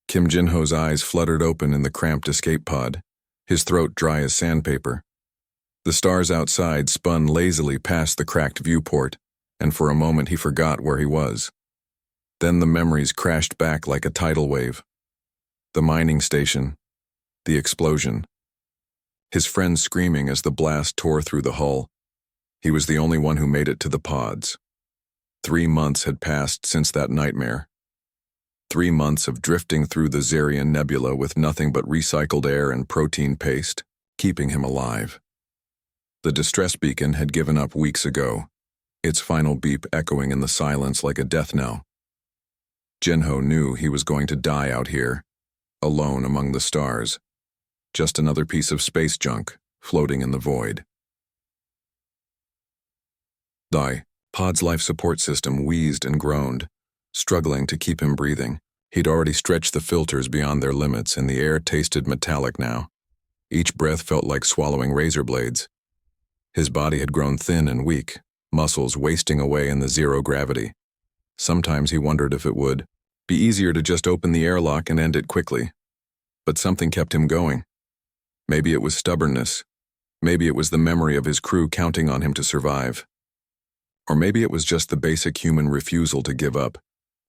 Kim Jin-ho's eyes fluttered open in the cramped escape pod, his throat dry as sandpaper. The stars outside spun lazily past the cracked viewport, and for a moment he forgot where he was. Then the memories crashed back like a tidal wave. The mining station, the explosion, his friends screaming as the blast tore through the hull. He was the only one who made it to the pods. 3 months had passed since that nightmare. 3 months of drifting through the Zarian Nebula with nothing but recycled air and protein paste, keeping him alive. The distress beacon had given up weeks ago, its final beep echoing in the silence like a death knell. Jin-ho knew he was going to die out here, alone among the stars, just another piece of space junk floating in the void. Die. Pod's life support system wheezed and groaned, struggling to keep him breathing. He'd already stretched the filters beyond their limits, and the air tasted metallic now. Each breath felt like swallowing razor blades. His body had grown thin and weak, muscles wasting away in the zero gravity. Sometimes he wondered if it would be easier to just open the airlock and end it quickly. But something kept him going. Maybe it was stubbornness. Maybe it was the memory of his crew counting on him to survive. Or maybe it was just the basic human refusal to give up,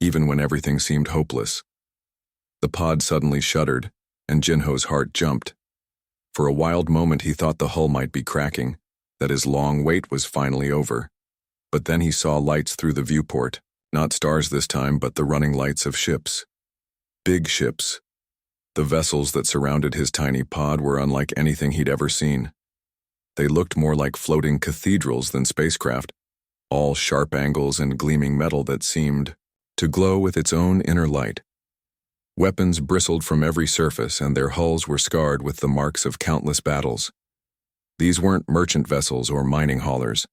even when everything seemed hopeless. The pod suddenly shuddered, and Jin-ho's heart jumped. For a wild moment he thought the hull might be cracking, that his long wait was finally over. But then he saw lights through the viewport, not stars this time, but the running lights of ships. Big ships. The vessels that surrounded his tiny pod were unlike anything he'd ever seen. They looked more like floating cathedrals than spacecraft, all sharp angles and gleaming metal that seemed to glow with its own inner light. Weapons bristled from every surface, and their hulls were scarred with the marks of countless battles. These weren't merchant vessels or mining haulers.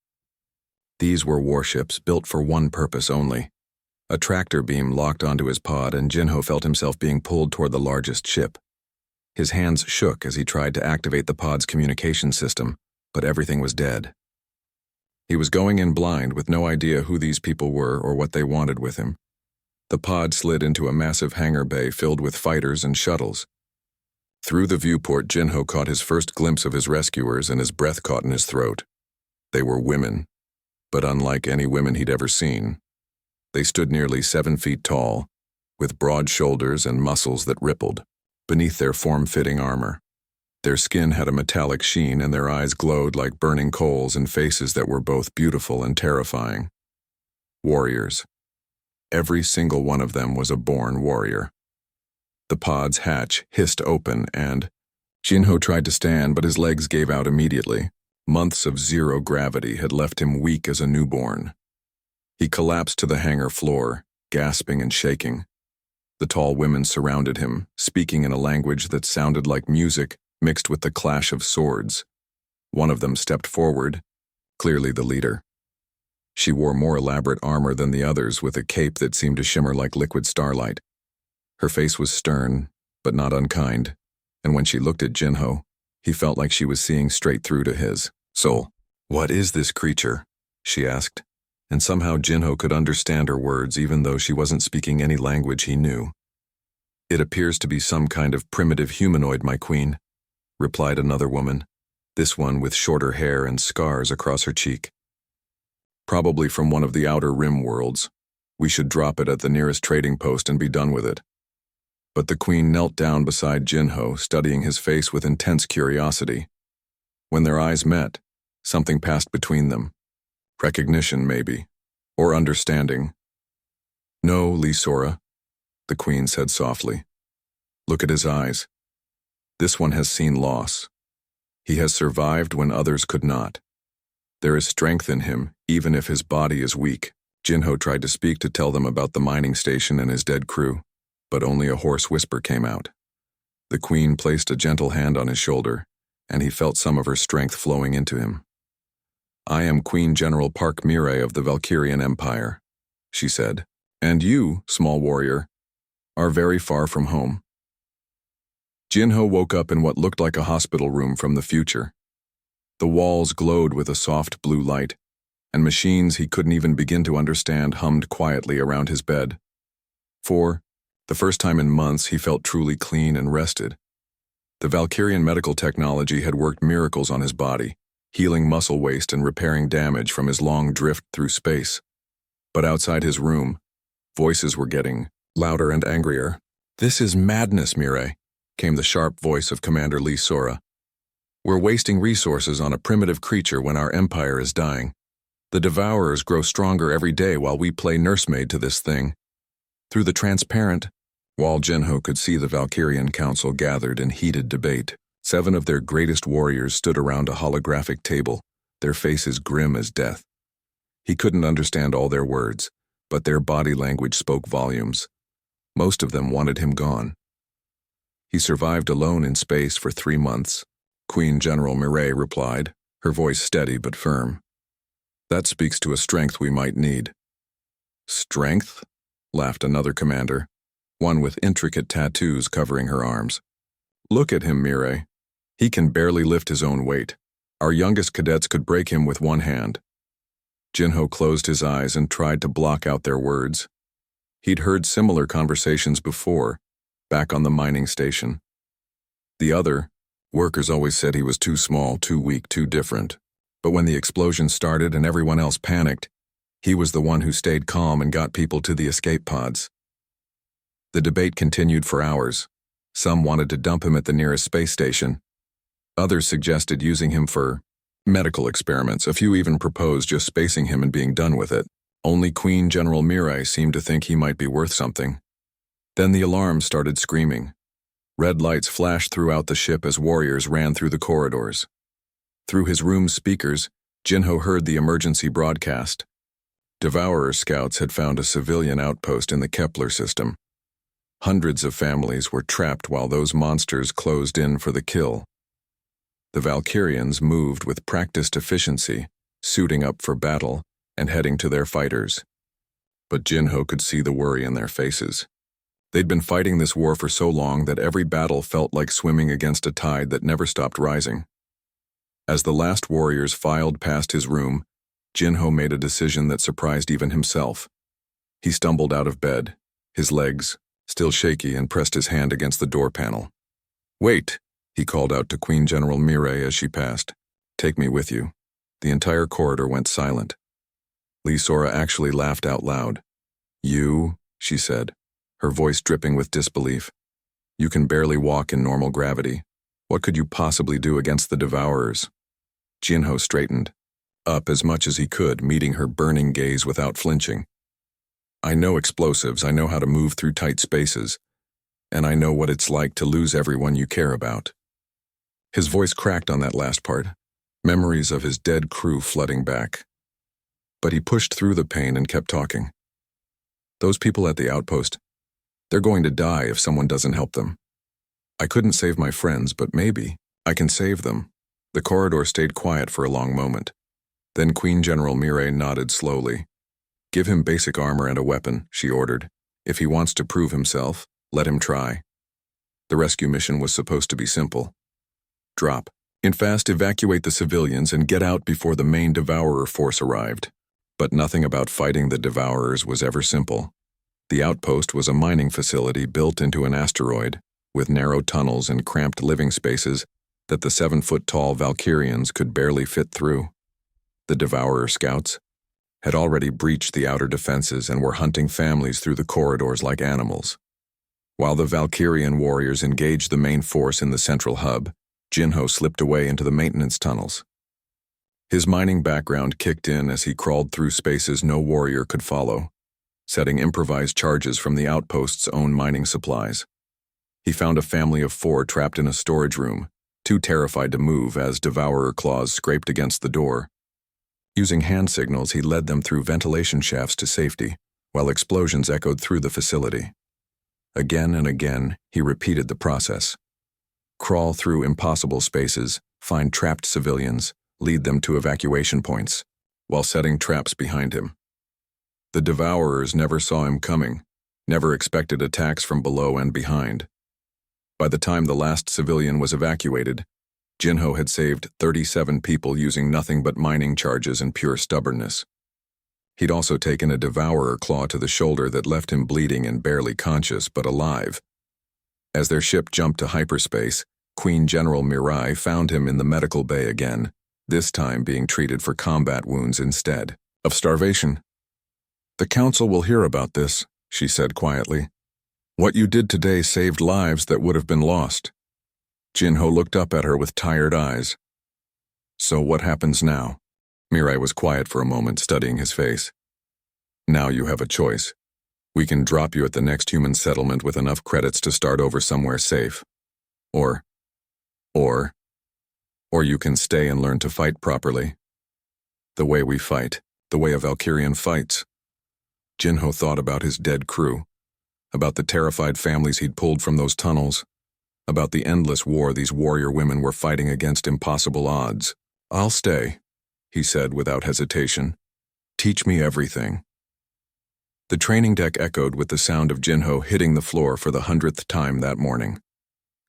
These were warships built for one purpose only. A tractor beam locked onto his pod, and Jin-ho felt himself being pulled toward the largest ship. His hands shook as he tried to activate the pod's communication system, but everything was dead. He was going in blind with no idea who these people were or what they wanted with him. The pod slid into a massive hangar bay filled with fighters and shuttles. Through the viewport, Jin-ho caught his first glimpse of his rescuers, and his breath caught in his throat. They were women, but unlike any women he'd ever seen. They stood nearly 7 feet tall, with broad shoulders and muscles that rippled beneath their form-fitting armor. Their skin had a metallic sheen, and their eyes glowed like burning coals in faces that were both beautiful and terrifying. Warriors. Every single one of them was a born warrior. The pod's hatch hissed open, and Jin-ho tried to stand, but his legs gave out immediately. Months of zero gravity had left him weak as a newborn. He collapsed to the hangar floor, gasping and shaking. The tall women surrounded him, speaking in a language that sounded like music mixed with the clash of swords. One of them stepped forward, clearly the leader. She wore more elaborate armor than the others, with a cape that seemed to shimmer like liquid starlight. Her face was stern, but not unkind, and when she looked at Jin-ho, he felt like she was seeing straight through to his soul. "What is this creature?" she asked, and somehow Jin-ho could understand her words even though she wasn't speaking any language he knew. "It appears to be some kind of primitive humanoid, my queen," replied another woman, this one with shorter hair and scars across her cheek. "Probably from one of the outer rim worlds. We should drop it at the nearest trading post and be done with it." But the queen knelt down beside Jin-ho, studying his face with intense curiosity. When their eyes met, something passed between them. Recognition, maybe, or understanding. "No, Lee Sora," the queen said softly. "Look at his eyes. This one has seen loss. He has survived when others could not. There is strength in him, even if his body is weak." Jin-ho tried to speak to tell them about the mining station and his dead crew, but only a hoarse whisper came out. The queen placed a gentle hand on his shoulder, and he felt some of her strength flowing into him. "I am Queen General Park Mirai of the Valkyrian Empire," she said, "and you, small warrior, are very far from home." Jin-ho woke up in what looked like a hospital room from the future. The walls glowed with a soft blue light, and machines he couldn't even begin to understand hummed quietly around his bed. For, The first time in months he felt truly clean and rested. The Valkyrian medical technology had worked miracles on his body, healing muscle waste and repairing damage from his long drift through space. But outside his room, voices were getting louder and angrier. "This is madness, Mirai," came the sharp voice of Commander Lee Sora. "We're wasting resources on a primitive creature when our empire is dying. The Devourers grow stronger every day while we play nursemaid to this thing." Through the transparent wall, Jinho could see the Valkyrian Council gathered in heated debate. 7 of their greatest warriors stood around a holographic table, their faces grim as death. He couldn't understand all their words, but their body language spoke volumes. Most of them wanted him gone. "He survived alone in space for 3 months," Queen General Mirai replied, her voice steady but firm. "That speaks to a strength we might need." "Strength?" laughed another commander, one with intricate tattoos covering her arms. "Look at him, Mirai. He can barely lift his own weight. Our youngest cadets could break him with one hand." Jinho closed his eyes and tried to block out their words. He'd heard similar conversations before, back on the mining station. The other workers always said he was too small, too weak, too different. But when the explosion started and everyone else panicked, he was the one who stayed calm and got people to the escape pods. The debate continued for hours. Some wanted to dump him at the nearest space station. Others suggested using him for medical experiments. A few even proposed just spacing him and being done with it. Only Queen General Mirai seemed to think he might be worth something. Then the alarms started screaming. Red lights flashed throughout the ship as warriors ran through the corridors. Through his room's speakers, Jinho heard the emergency broadcast. Devourer scouts had found a civilian outpost in the Kepler system. Hundreds of families were trapped while those monsters closed in for the kill. The Valkyrians moved with practiced efficiency, suiting up for battle and heading to their fighters. But Jinho could see the worry in their faces. They'd been fighting this war for so long that every battle felt like swimming against a tide that never stopped rising. As the last warriors filed past his room, Jinho made a decision that surprised even himself. He stumbled out of bed, his legs still shaky, and pressed his hand against the door panel. "Wait," he called out to Queen General Mirai as she passed. "Take me with you." The entire corridor went silent. Lee Sora actually laughed out loud. "You," she said, her voice dripping with disbelief. "You can barely walk in normal gravity. What could you possibly do against the Devourers?" Jinho straightened up as much as he could, meeting her burning gaze without flinching. "I know explosives, I know how to move through tight spaces, and I know what it's like to lose everyone you care about." His voice cracked on that last part, memories of his dead crew flooding back. But he pushed through the pain and kept talking. "Those people at the outpost, they're going to die if someone doesn't help them. I couldn't save my friends, but maybe I can save them." The corridor stayed quiet for a long moment. Then Queen General Mirai nodded slowly. "Give him basic armor and a weapon," she ordered. "If he wants to prove himself, let him try." The rescue mission was supposed to be simple. Drop in fast, evacuate the civilians, and get out before the main Devourer force arrived. But nothing about fighting the Devourers was ever simple. The outpost was a mining facility built into an asteroid, with narrow tunnels and cramped living spaces that the 7-foot-tall Valkyrians could barely fit through. The Devourer scouts had already breached the outer defenses and were hunting families through the corridors like animals. While the Valkyrian warriors engaged the main force in the central hub, Jinho slipped away into the maintenance tunnels. His mining background kicked in as he crawled through spaces no warrior could follow, setting improvised charges from the outpost's own mining supplies. He found a family of 4 trapped in a storage room, too terrified to move as Devourer claws scraped against the door. Using hand signals, he led them through ventilation shafts to safety, while explosions echoed through the facility. Again and again, he repeated the process. Crawl through impossible spaces, find trapped civilians, lead them to evacuation points, while setting traps behind him. The Devourers never saw him coming, never expected attacks from below and behind. By the time the last civilian was evacuated, Jinho had saved 37 people using nothing but mining charges and pure stubbornness. He'd also taken a devourer claw to the shoulder that left him bleeding and barely conscious, but alive. As their ship jumped to hyperspace, Queen General Mirai found him in the medical bay again, this time being treated for combat wounds instead of starvation. "The Council will hear about this," she said quietly. "What you did today saved lives that would have been lost." Jinho looked up at her with tired eyes. "So what happens now?" Mirai was quiet for a moment, studying his face. "Now you have a choice. We can drop you at the next human settlement with enough credits to start over somewhere safe. Or you can stay and learn to fight properly. The way we fight, the way a Valkyrian fights." Jinho thought about his dead crew, about the terrified families he'd pulled from those tunnels, about the endless war these warrior women were fighting against impossible odds. "I'll stay," he said without hesitation. "Teach me everything." The training deck echoed with the sound of Jinho hitting the floor for the 100th time that morning.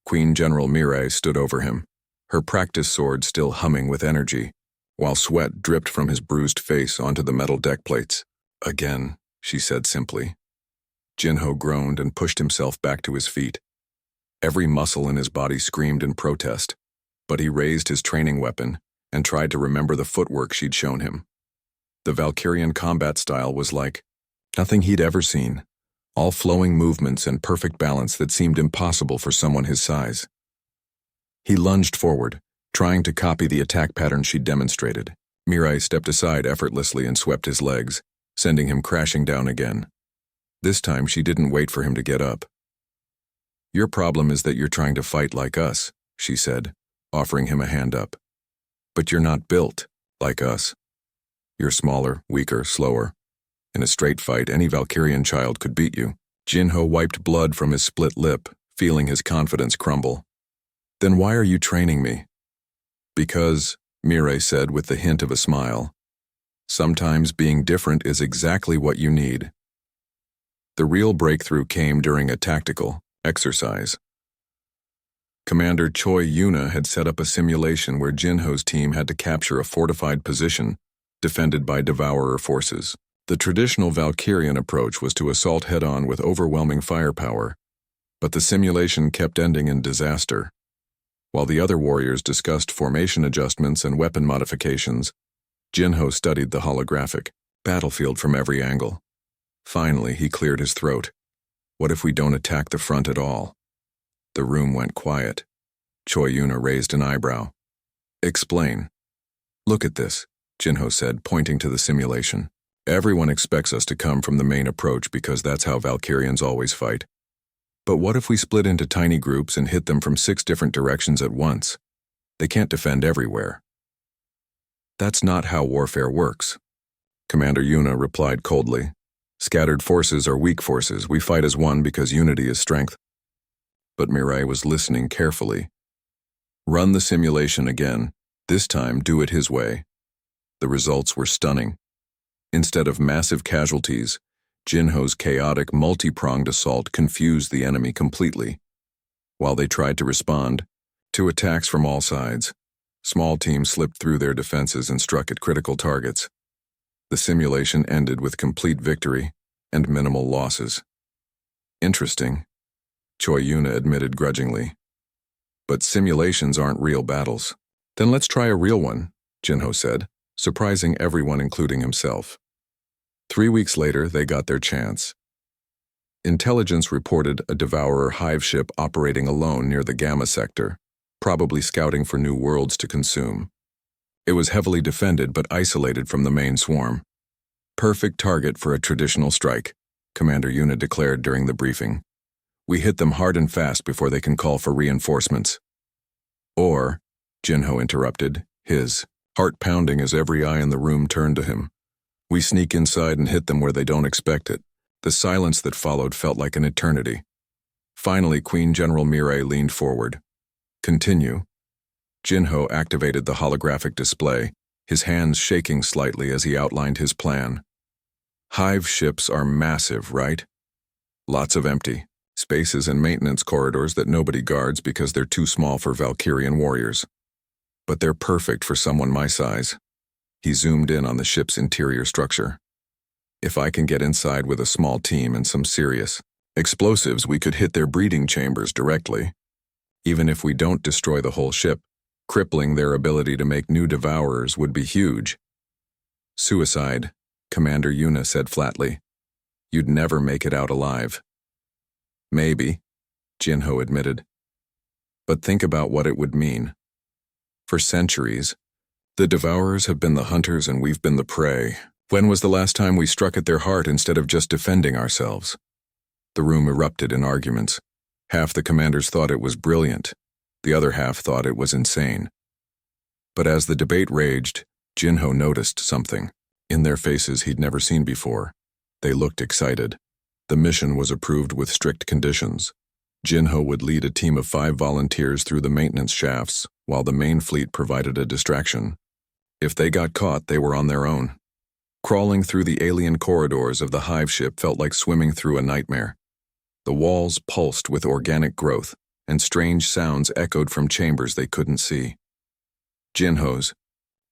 Queen General Mirai stood over him, her practice sword still humming with energy, while sweat dripped from his bruised face onto the metal deck plates. "Again," she said simply. Jinho groaned and pushed himself back to his feet. Every muscle in his body screamed in protest, but he raised his training weapon and tried to remember the footwork she'd shown him. The Valkyrian combat style was like nothing he'd ever seen, all flowing movements and perfect balance that seemed impossible for someone his size. He lunged forward, trying to copy the attack pattern she'd demonstrated. Mirai stepped aside effortlessly and swept his legs, sending him crashing down again. This time she didn't wait for him to get up. "Your problem is that you're trying to fight like us," she said, offering him a hand up. "But you're not built like us. You're smaller, weaker, slower. In a straight fight, any Valkyrian child could beat you." Jinho wiped blood from his split lip, feeling his confidence crumble. "Then why are you training me?" "Because," Mirai said with the hint of a smile, "sometimes being different is exactly what you need." The real breakthrough came during a tactical exercise. Commander Choi Yuna had set up a simulation where Jinho's team had to capture a fortified position defended by devourer forces. The traditional Valkyrian approach was to assault head-on with overwhelming firepower, but the simulation kept ending in disaster. While the other warriors discussed formation adjustments and weapon modifications, Jinho studied the holographic battlefield from every angle. Finally, he cleared his throat. "What if we don't attack the front at all?" The room went quiet. Choi Yuna raised an eyebrow. "Explain." "Look at this," Jinho said, pointing to the simulation. "Everyone expects us to come from the main approach because that's how Valkyrians always fight. But what if we split into tiny groups and hit them from 6 different directions at once? They can't defend everywhere." "That's not how warfare works," Commander Yuna replied coldly. "Scattered forces are weak forces. We fight as one because unity is strength." But Mirai was listening carefully. "Run the simulation again. This time, do it his way." The results were stunning. Instead of massive casualties, Jinho's chaotic, multi-pronged assault confused the enemy completely. While they tried to respond to attacks from all sides, small teams slipped through their defenses and struck at critical targets. The simulation ended with complete victory and minimal losses. "Interesting," Choi Yuna admitted grudgingly. "But simulations aren't real battles." "Then let's try a real one," Jinho said, surprising everyone including himself. 3 weeks later, they got their chance. Intelligence reported a Devourer hive ship operating alone near the Gamma sector, probably scouting for new worlds to consume. It was heavily defended but isolated from the main swarm. "Perfect target for a traditional strike," Commander Yuna declared during the briefing. "We hit them hard and fast before they can call for reinforcements." "Or," Jinho interrupted, his heart pounding as every eye in the room turned to him, "we sneak inside and hit them where they don't expect it." The silence that followed felt like an eternity. Finally, Queen General Mirai leaned forward. "Continue." Jinho activated the holographic display, his hands shaking slightly as he outlined his plan. "Hive ships are massive, right? Lots of empty spaces and maintenance corridors that nobody guards because they're too small for Valkyrian warriors. But they're perfect for someone my size." He zoomed in on the ship's interior structure. If I can get inside with a small team and some serious explosives, we could hit their breeding chambers directly. Even if we don't destroy the whole ship, crippling their ability to make new devourers would be huge. Suicide, Commander Yuna said flatly. You'd never make it out alive. Maybe, Jinho admitted. But think about what it would mean. For centuries, the devourers have been the hunters and we've been the prey. When was the last time we struck at their heart instead of just defending ourselves? The room erupted in arguments. Half the commanders thought it was brilliant. The other half thought it was insane. But as the debate raged, Jinho noticed something. In their faces he'd never seen before. They looked excited. The mission was approved with strict conditions. Jinho would lead a team of 5 volunteers through the maintenance shafts, while the main fleet provided a distraction. If they got caught, they were on their own. Crawling through the alien corridors of the hive ship felt like swimming through a nightmare. The walls pulsed with organic growth, and strange sounds echoed from chambers they couldn't see. Jinho's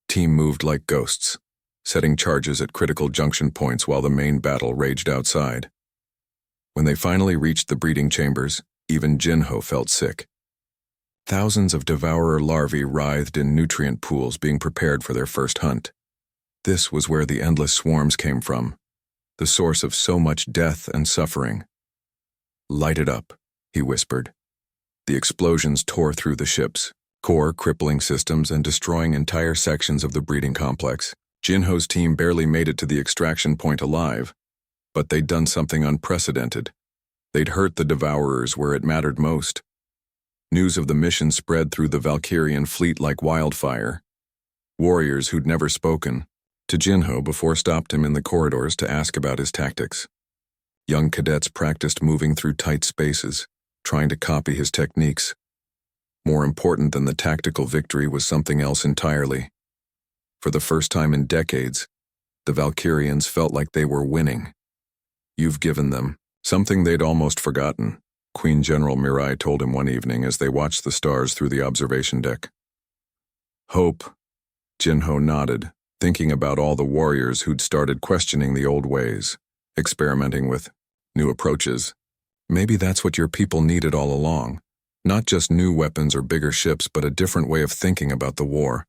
team moved like ghosts, setting charges at critical junction points while the main battle raged outside. When they finally reached the breeding chambers, even Jinho felt sick. Thousands of devourer larvae writhed in nutrient pools being prepared for their first hunt. This was where the endless swarms came from, the source of so much death and suffering. Light it up, he whispered. The explosions tore through the ship's core, crippling systems and destroying entire sections of the breeding complex. Jinho's team barely made it to the extraction point alive, but they'd done something unprecedented. They'd hurt the devourers where it mattered most. News of the mission spread through the Valkyrian fleet like wildfire. Warriors who'd never spoken to Jinho before stopped him in the corridors to ask about his tactics. Young cadets practiced moving through tight spaces, trying to copy his techniques. More important than the tactical victory was something else entirely. For the first time in decades, the Valkyrians felt like they were winning. You've given them something they'd almost forgotten, Queen General Mirai told him one evening as they watched the stars through the observation deck. Hope, Jinho nodded, thinking about all the warriors who'd started questioning the old ways, experimenting with new approaches. Maybe that's what your people needed all along. Not just new weapons or bigger ships, but a different way of thinking about the war.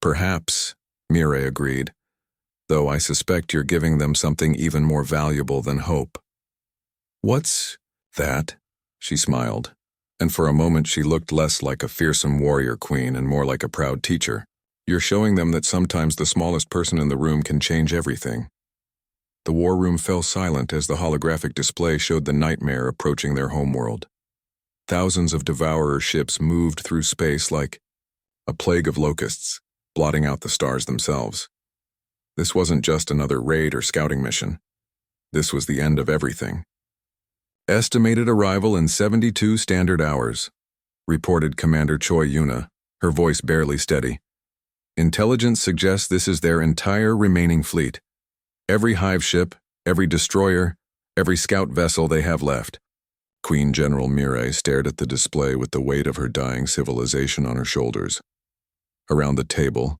Perhaps, Mirai agreed, though I suspect you're giving them something even more valuable than hope. What's that? She smiled, and for a moment she looked less like a fearsome warrior queen and more like a proud teacher. You're showing them that sometimes the smallest person in the room can change everything. The war room fell silent as the holographic display showed the nightmare approaching their homeworld. Thousands of devourer ships moved through space like a plague of locusts, blotting out the stars themselves. This wasn't just another raid or scouting mission. This was the end of everything. Estimated arrival in 72 standard hours, reported Commander Choi Yuna, her voice barely steady. Intelligence suggests this is their entire remaining fleet. Every hive ship, every destroyer, every scout vessel they have left. Queen General Mirai stared at the display with the weight of her dying civilization on her shoulders. Around the table,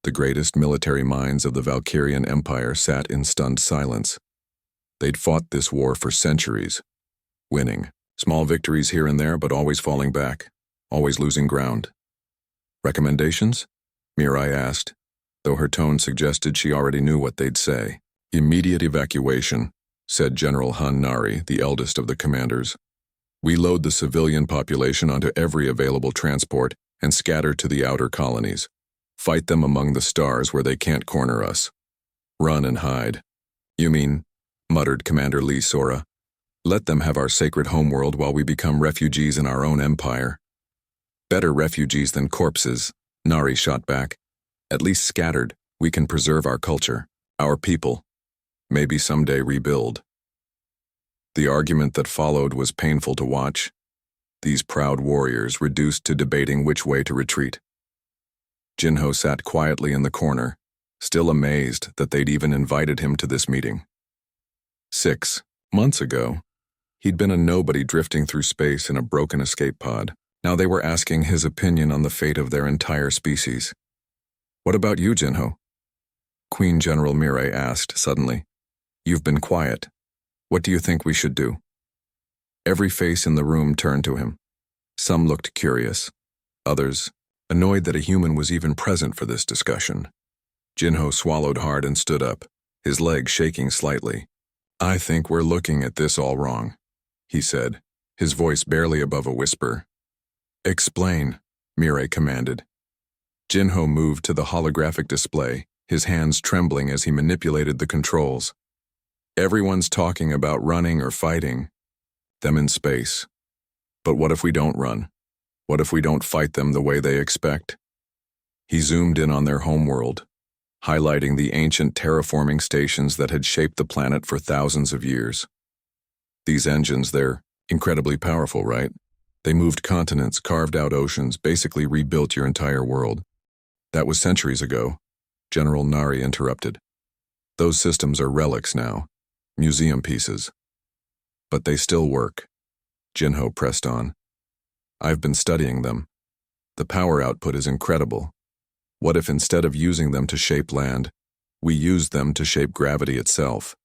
the greatest military minds of the Valkyrian Empire sat in stunned silence. They'd fought this war for centuries, winning. Small victories here and there, but always falling back, always losing ground. Recommendations? Mirai asked, though her tone suggested she already knew what they'd say. Immediate evacuation, said General Han Nari, the eldest of the commanders. We load the civilian population onto every available transport and scatter to the outer colonies. Fight them among the stars where they can't corner us. Run and hide. You mean, muttered Commander Lee Sora. Let them have our sacred homeworld while we become refugees in our own empire. Better refugees than corpses, Nari shot back. At least scattered, we can preserve our culture, our people. Maybe someday rebuild. The argument that followed was painful to watch. These proud warriors reduced to debating which way to retreat. Jinho sat quietly in the corner, still amazed that they'd even invited him to this meeting. 6 months ago, he'd been a nobody drifting through space in a broken escape pod. Now they were asking his opinion on the fate of their entire species. What about you, Jinho? Queen General Mirai asked suddenly. You've been quiet. What do you think we should do? Every face in the room turned to him. Some looked curious. Others, annoyed that a human was even present for this discussion. Jinho swallowed hard and stood up, his legs shaking slightly. I think we're looking at this all wrong, he said, his voice barely above a whisper. Explain, Mirai commanded. Jinho moved to the holographic display, his hands trembling as he manipulated the controls. Everyone's talking about running or fighting them in space. But what if we don't run? What if we don't fight them the way they expect? He zoomed in on their homeworld, highlighting the ancient terraforming stations that had shaped the planet for thousands of years. These engines, they're incredibly powerful, right? They moved continents, carved out oceans, basically rebuilt your entire world. That was centuries ago, General Nari interrupted. Those systems are relics now, museum pieces. But they still work, Jinho pressed on. I've been studying them. The power output is incredible. What if instead of using them to shape land, we used them to shape gravity itself?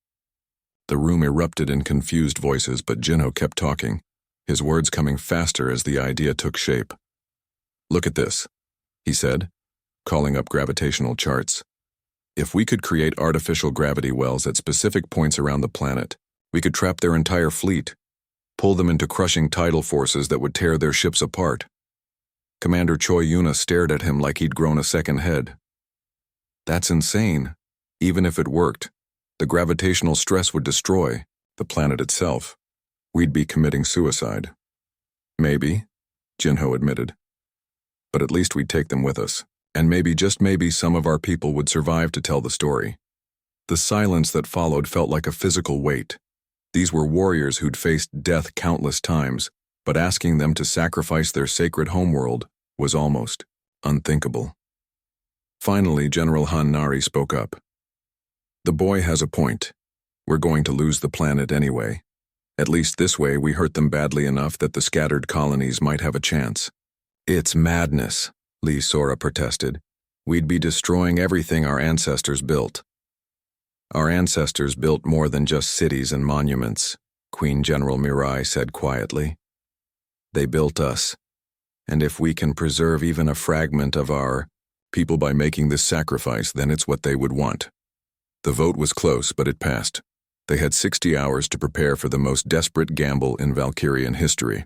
The room erupted in confused voices, but Jinho kept talking, his words coming faster as the idea took shape. Look at this, he said, calling up gravitational charts. If we could create artificial gravity wells at specific points around the planet, we could trap their entire fleet, pull them into crushing tidal forces that would tear their ships apart. Commander Choi Yuna stared at him like he'd grown a second head. That's insane. Even if it worked, the gravitational stress would destroy the planet itself. We'd be committing suicide. Maybe, Jinho admitted. But at least we'd take them with us, and maybe, just maybe, some of our people would survive to tell the story. The silence that followed felt like a physical weight. These were warriors who'd faced death countless times, but asking them to sacrifice their sacred homeworld was almost unthinkable. Finally, General Han Nari spoke up. The boy has a point. We're going to lose the planet anyway. At least this way we hurt them badly enough that the scattered colonies might have a chance. It's madness, Lee Sora protested. We'd be destroying everything our ancestors built. Our ancestors built more than just cities and monuments, Queen General Mirai said quietly. They built us, and if we can preserve even a fragment of our people by making this sacrifice, then it's what they would want. The vote was close, but it passed. They had 60 hours to prepare for the most desperate gamble in Valkyrian history.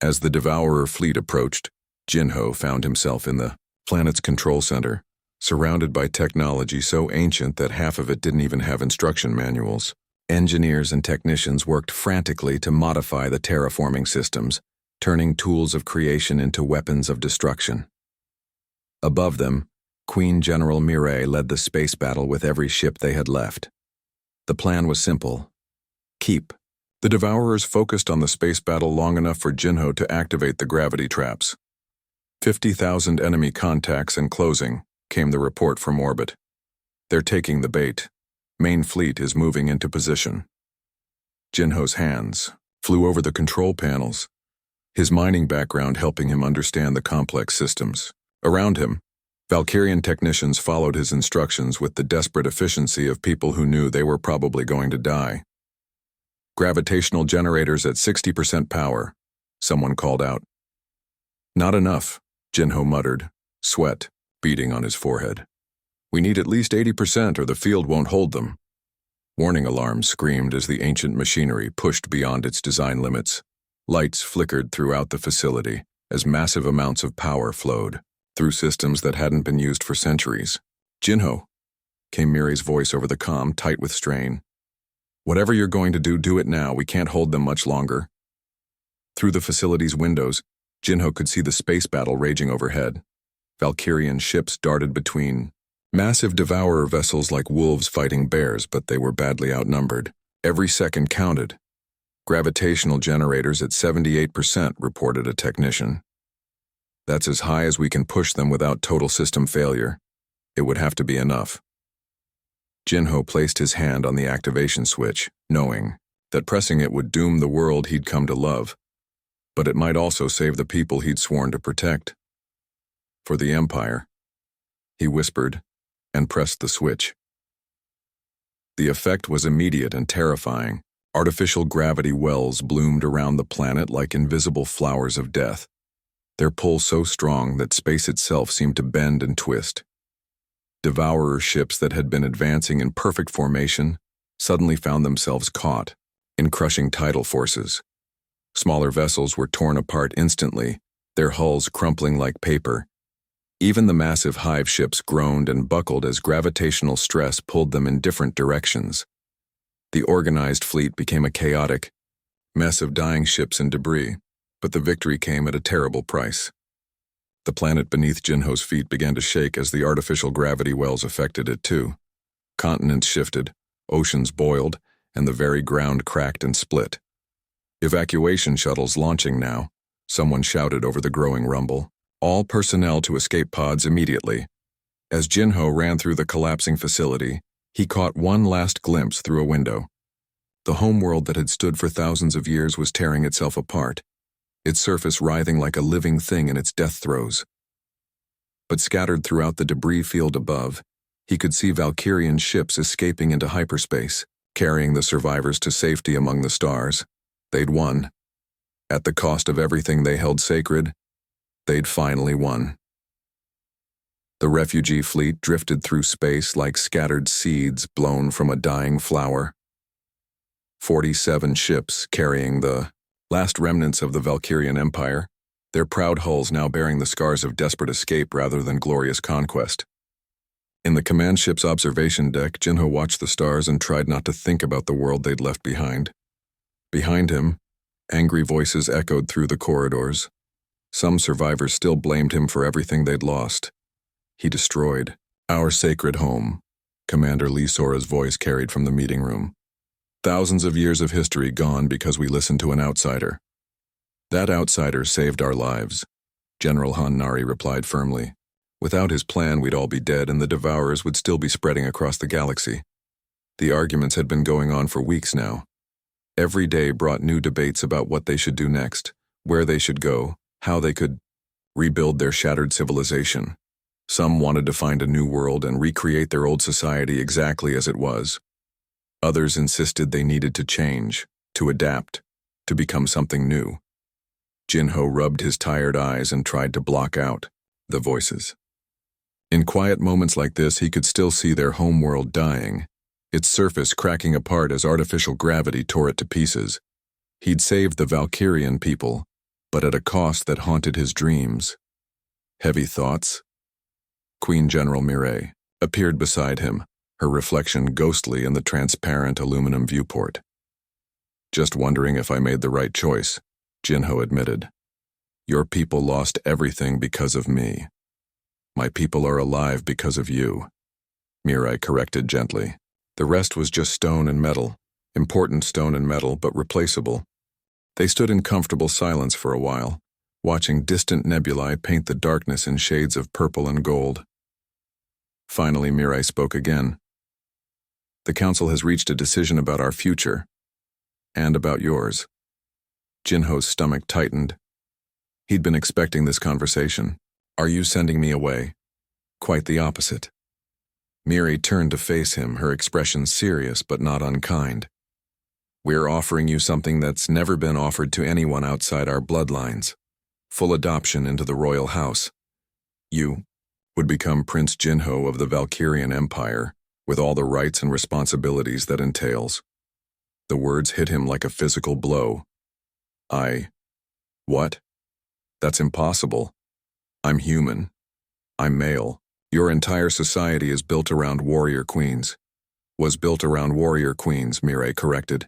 As the Devourer fleet approached, Jinho found himself in the planet's control center, surrounded by technology so ancient that half of it didn't even have instruction manuals. Engineers and technicians worked frantically to modify the terraforming systems, turning tools of creation into weapons of destruction. Above them, Queen General Mirai led the space battle with every ship they had left. The plan was simple. Keep the Devourers focused on the space battle long enough for Jinho to activate the gravity traps. 50,000 enemy contacts and closing, came the report from orbit. They're taking the bait. Main fleet is moving into position. Jinho's hands flew over the control panels, his mining background helping him understand the complex systems. Around him, Valkyrian technicians followed his instructions with the desperate efficiency of people who knew they were probably going to die. Gravitational generators at 60% power, someone called out. Not enough, Jinho muttered, sweat beading on his forehead. We need at least 80% or the field won't hold them. Warning alarms screamed as the ancient machinery pushed beyond its design limits. Lights flickered throughout the facility as massive amounts of power flowed through systems that hadn't been used for centuries. Jinho, came Mirai's voice over the comm, tight with strain. Whatever you're going to do, do it now. We can't hold them much longer. Through the facility's windows, Jinho could see the space battle raging overhead. Valkyrian ships darted between massive devourer vessels like wolves fighting bears, but they were badly outnumbered. Every second counted. Gravitational generators at 78%, reported a technician. That's as high as we can push them without total system failure. It would have to be enough. Jinho placed his hand on the activation switch, knowing that pressing it would doom the world he'd come to love, but it might also save the people he'd sworn to protect. For the Empire, he whispered, and pressed the switch. The effect was immediate and terrifying. Artificial gravity wells bloomed around the planet like invisible flowers of death, their pull so strong that space itself seemed to bend and twist. Devourer ships that had been advancing in perfect formation suddenly found themselves caught in crushing tidal forces. Smaller vessels were torn apart instantly, their hulls crumpling like paper. Even the massive hive ships groaned and buckled as gravitational stress pulled them in different directions. The organized fleet became a chaotic mess of dying ships and debris, but the victory came at a terrible price. The planet beneath Jinho's feet began to shake as the artificial gravity wells affected it too. Continents shifted, oceans boiled, and the very ground cracked and split. "Evacuation shuttles launching now," someone shouted over the growing rumble. "All personnel to escape pods immediately." As Jinho ran through the collapsing facility, he caught one last glimpse through a window. The homeworld that had stood for thousands of years was tearing itself apart, its surface writhing like a living thing in its death throes. But scattered throughout the debris field above, he could see Valkyrian ships escaping into hyperspace, carrying the survivors to safety among the stars. They'd won. At the cost of everything they held sacred, they'd finally won. The refugee fleet drifted through space like scattered seeds blown from a dying flower. 47 ships carrying the last remnants of the Valkyrian Empire, their proud hulls now bearing the scars of desperate escape rather than glorious conquest. In the command ship's observation deck, Jinho watched the stars and tried not to think about the world they'd left behind. Behind him, angry voices echoed through the corridors. Some survivors still blamed him for everything they'd lost. "He destroyed our sacred home," Commander Lee Sora's voice carried from the meeting room. "Thousands of years of history gone because we listened to an outsider. That outsider saved our lives," General Han Nari replied firmly. "Without his plan, we'd all be dead and the devourers would still be spreading across the galaxy." The arguments had been going on for weeks now. Every day brought new debates about what they should do next, where they should go, how they could rebuild their shattered civilization. Some wanted to find a new world and recreate their old society exactly as it was. Others insisted they needed to change, to adapt, to become something new. Jinho rubbed his tired eyes and tried to block out the voices. In quiet moments like this, he could still see their homeworld dying, its surface cracking apart as artificial gravity tore it to pieces. He'd saved the Valkyrian people, but at a cost that haunted his dreams. Heavy thoughts? Queen General Mireille appeared beside him, her reflection ghostly in the transparent aluminum viewport. "Just wondering if I made the right choice," Jinho admitted. "Your people lost everything because of me. My people are alive because of you," Mireille corrected gently. "The rest was just stone and metal, important stone and metal, but replaceable." They stood in comfortable silence for a while, watching distant nebulae paint the darkness in shades of purple and gold. Finally, Mireille spoke again. "The Council has reached a decision about our future, and about yours." Jinho's stomach tightened. He'd been expecting this conversation. "Are you sending me away?" "Quite the opposite." Mireille turned to face him, her expression serious but not unkind. "We're offering you something that's never been offered to anyone outside our bloodlines. Full adoption into the royal house. You would become Prince Jinho of the Valkyrian Empire, with all the rights and responsibilities that entails." The words hit him like a physical blow. What? That's impossible. I'm human. I'm male. Your entire society is built around warrior queens." "Was built around warrior queens," Mireille corrected.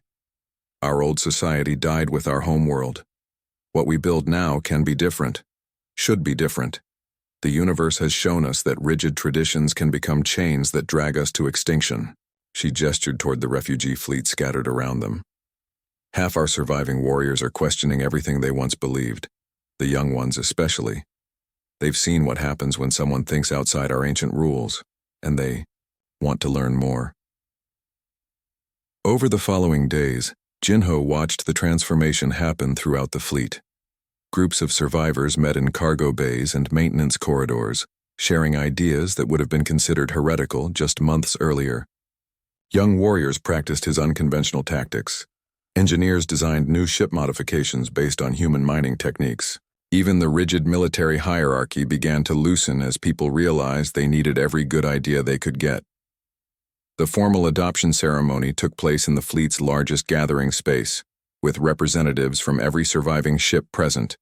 "Our old society died with our homeworld. What we build now can be different, should be different. The universe has shown us that rigid traditions can become chains that drag us to extinction." She gestured toward the refugee fleet scattered around them. "Half our surviving warriors are questioning everything they once believed, the young ones especially. They've seen what happens when someone thinks outside our ancient rules, and they want to learn more." Over the following days, Jinho watched the transformation happen throughout the fleet. Groups of survivors met in cargo bays and maintenance corridors, sharing ideas that would have been considered heretical just months earlier. Young warriors practiced his unconventional tactics. Engineers designed new ship modifications based on human mining techniques. Even the rigid military hierarchy began to loosen as people realized they needed every good idea they could get. The formal adoption ceremony took place in the fleet's largest gathering space, with representatives from every surviving ship present.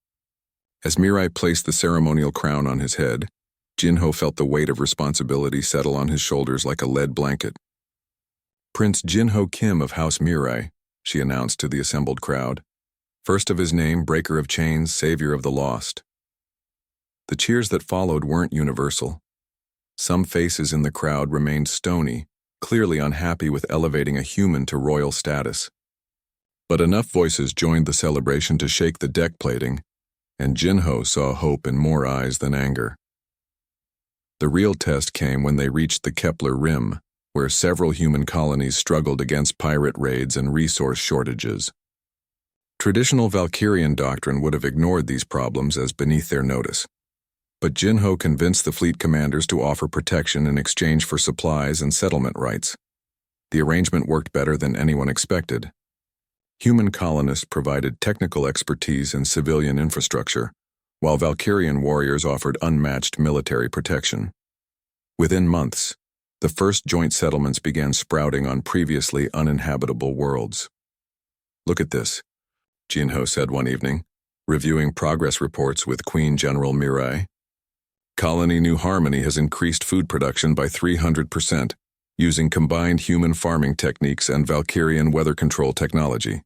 As Mirai placed the ceremonial crown on his head, Jinho felt the weight of responsibility settle on his shoulders like a lead blanket. "Prince Jinho Kim of House Mirai," she announced to the assembled crowd. "First of his name, breaker of chains, savior of the lost." The cheers that followed weren't universal. Some faces in the crowd remained stony, clearly unhappy with elevating a human to royal status. But enough voices joined the celebration to shake the deck plating, and Jinho saw hope in more eyes than anger. The real test came when they reached the Kepler Rim, where several human colonies struggled against pirate raids and resource shortages. Traditional Valkyrian doctrine would have ignored these problems as beneath their notice. But Jinho convinced the fleet commanders to offer protection in exchange for supplies and settlement rights. The arrangement worked better than anyone expected. Human colonists provided technical expertise and civilian infrastructure, while Valkyrian warriors offered unmatched military protection. Within months, the first joint settlements began sprouting on previously uninhabitable worlds. "Look at this," Jinho said one evening, reviewing progress reports with Queen General Mirai. "Colony New Harmony has increased food production by 300%, using combined human farming techniques and Valkyrian weather control technology.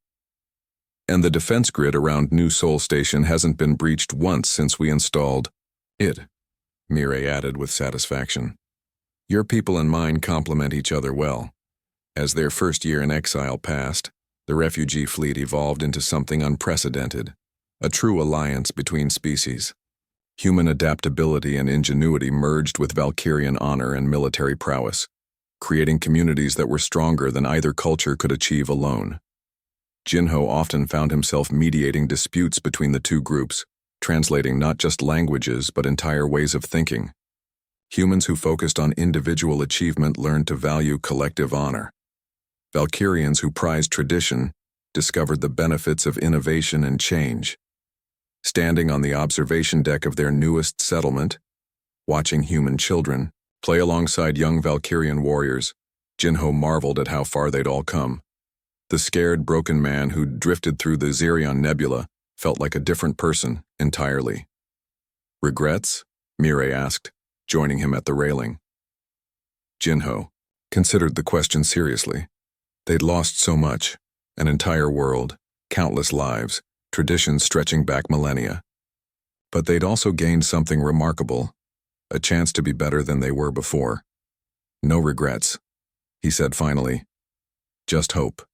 And the defense grid around New Sol Station hasn't been breached once since we installed it," Mirai added with satisfaction. "Your people and mine complement each other well." As their first year in exile passed, the refugee fleet evolved into something unprecedented, a true alliance between species. Human adaptability and ingenuity merged with Valkyrian honor and military prowess, creating communities that were stronger than either culture could achieve alone. Jinho often found himself mediating disputes between the two groups, translating not just languages but entire ways of thinking. Humans who focused on individual achievement learned to value collective honor. Valkyrians who prized tradition discovered the benefits of innovation and change. Standing on the observation deck of their newest settlement, watching human children play alongside young Valkyrian warriors, Jinho marveled at how far they'd all come. The scared, broken man who drifted through the Xerion Nebula felt like a different person entirely. "Regrets?" Mirai asked, joining him at the railing. Jinho considered the question seriously. They'd lost so much, an entire world, countless lives, traditions stretching back millennia. But they'd also gained something remarkable, a chance to be better than they were before. "No regrets," he said finally. "Just hope."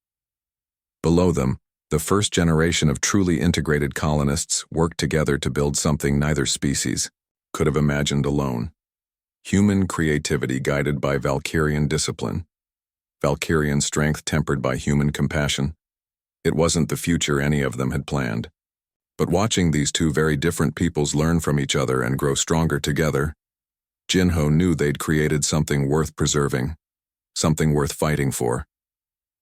Below them, the first generation of truly integrated colonists worked together to build something neither species could have imagined alone. Human creativity guided by Valkyrian discipline. Valkyrian strength tempered by human compassion. It wasn't the future any of them had planned. But watching these two very different peoples learn from each other and grow stronger together, Jinho knew they'd created something worth preserving, something worth fighting for,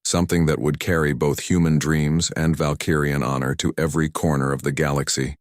something that would carry both human dreams and Valkyrian honor to every corner of the galaxy.